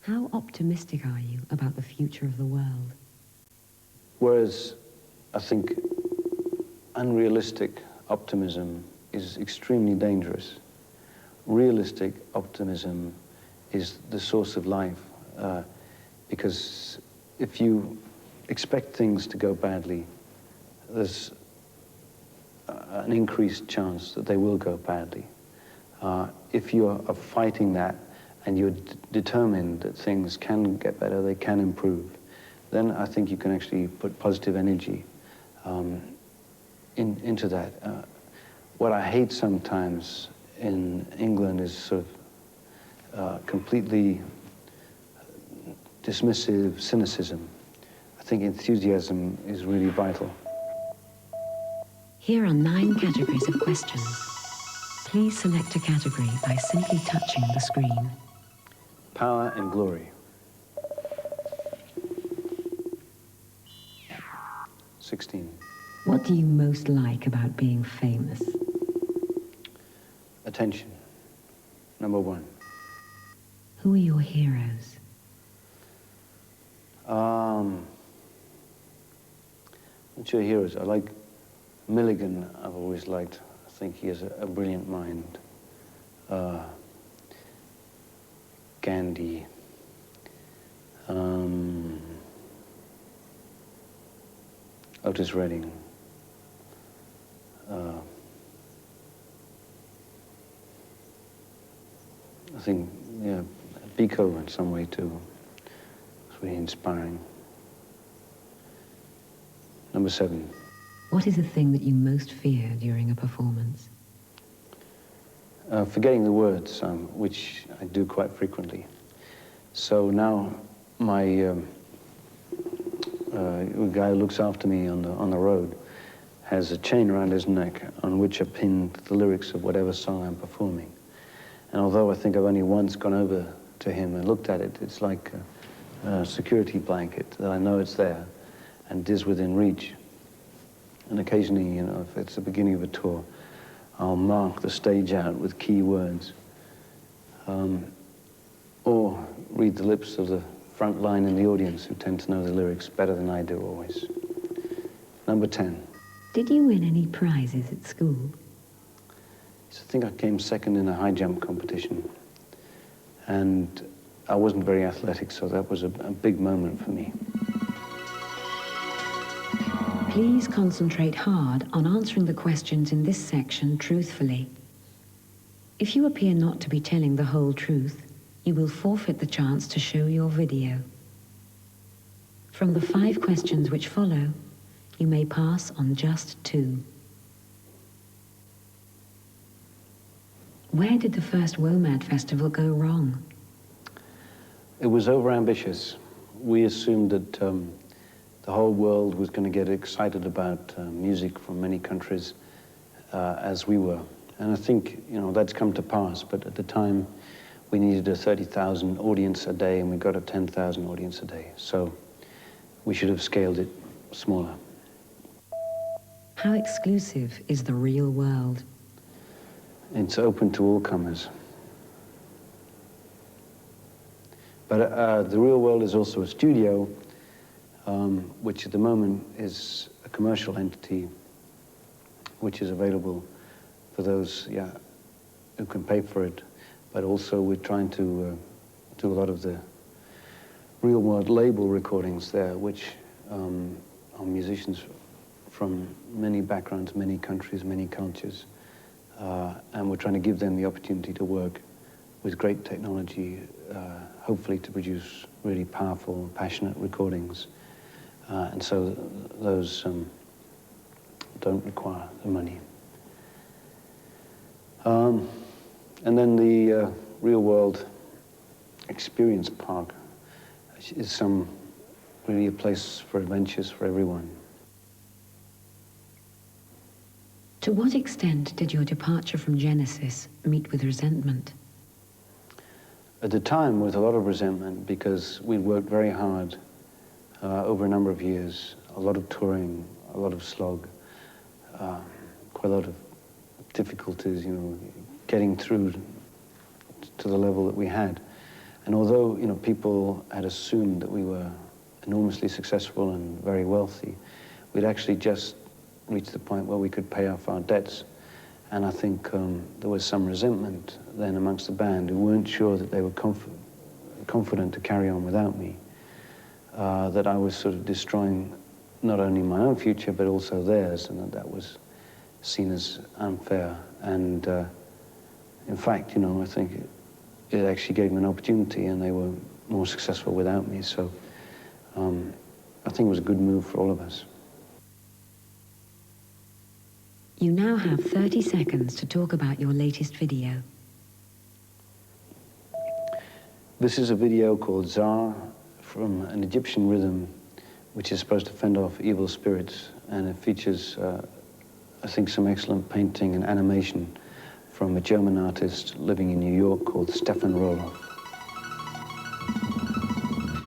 How optimistic are you about the future of the world? Whereas I think unrealistic optimism is extremely dangerous. Realistic optimism is the source of life, because if you expect things to go badly, there's an increased chance that they will go badly. If you are fighting that and you're determined that things can get better, they can improve, then I think you can actually put positive energy into that. What I hate sometimes in England is sort of completely dismissive cynicism. I think enthusiasm is really vital. Here are 9 categories of questions. Please select a category by simply touching the screen. Power and glory. 16. What do you most like about being famous? Attention. Number 1. Who are your heroes? What's your heroes? I like Milligan, I've always liked. I think he has a brilliant mind. Gandhi. Otis Redding. I think, yeah, Biko in some way too. It's really inspiring. Number 7. What is the thing that you most fear during a performance? Forgetting the words, which I do quite frequently. So now my guy who looks after me on the road has a chain around his neck on which are pinned the lyrics of whatever song I'm performing. And although I think I've only once gone over to him and looked at it, it's like a security blanket that I know it's there and is within reach. And occasionally, you know, if it's the beginning of a tour, I'll mark the stage out with key words. Or read the lips of the front line in the audience who tend to know the lyrics better than I do always. Number 10. Did you win any prizes at school? I think I came second in a high jump competition. And I wasn't very athletic, so that was a big moment for me. Please concentrate hard on answering the questions in this section truthfully. If you appear not to be telling the whole truth, you will forfeit the chance to show your video. From the 5 questions which follow, you may pass on just 2. Where did the first WOMAD festival go wrong? It was overambitious. We assumed that the whole world was going to get excited about music from many countries as we were. And I think, you know, that's come to pass. But at the time, we needed a 30,000 audience a day, and we got a 10,000 audience a day. So we should have scaled it smaller. How exclusive is the real world? It's open to all comers. But the real world is also a studio, which at the moment is a commercial entity, which is available for those, who can pay for it. But also we're trying to do a lot of the real world label recordings there, which are musicians from many backgrounds, many countries, many cultures. And we're trying to give them the opportunity to work with great technology, hopefully to produce really powerful, passionate recordings. And so those don't require the money. And then the real world experience park is really a place for adventures for everyone. To what extent did your departure from Genesis meet with resentment? At the time, with a lot of resentment, because we'd worked very hard over a number of years, a lot of touring, a lot of slog, quite a lot of difficulties, you know, getting through to the level that we had. And although, you know, people had assumed that we were enormously successful and very wealthy, we'd actually just reached the point where we could pay off our debts. And I think there was some resentment then amongst the band who weren't sure that they were confident to carry on without me, that I was sort of destroying not only my own future, but also theirs, and that was seen as unfair. And in fact, you know, I think it actually gave them an opportunity, and they were more successful without me. So I think it was a good move for all of us. You now have 30 seconds to talk about your latest video. This is a video called Zar, from an Egyptian rhythm, which is supposed to fend off evil spirits, and it features, I think, some excellent painting and animation from a German artist living in New York called Stefan Roloff.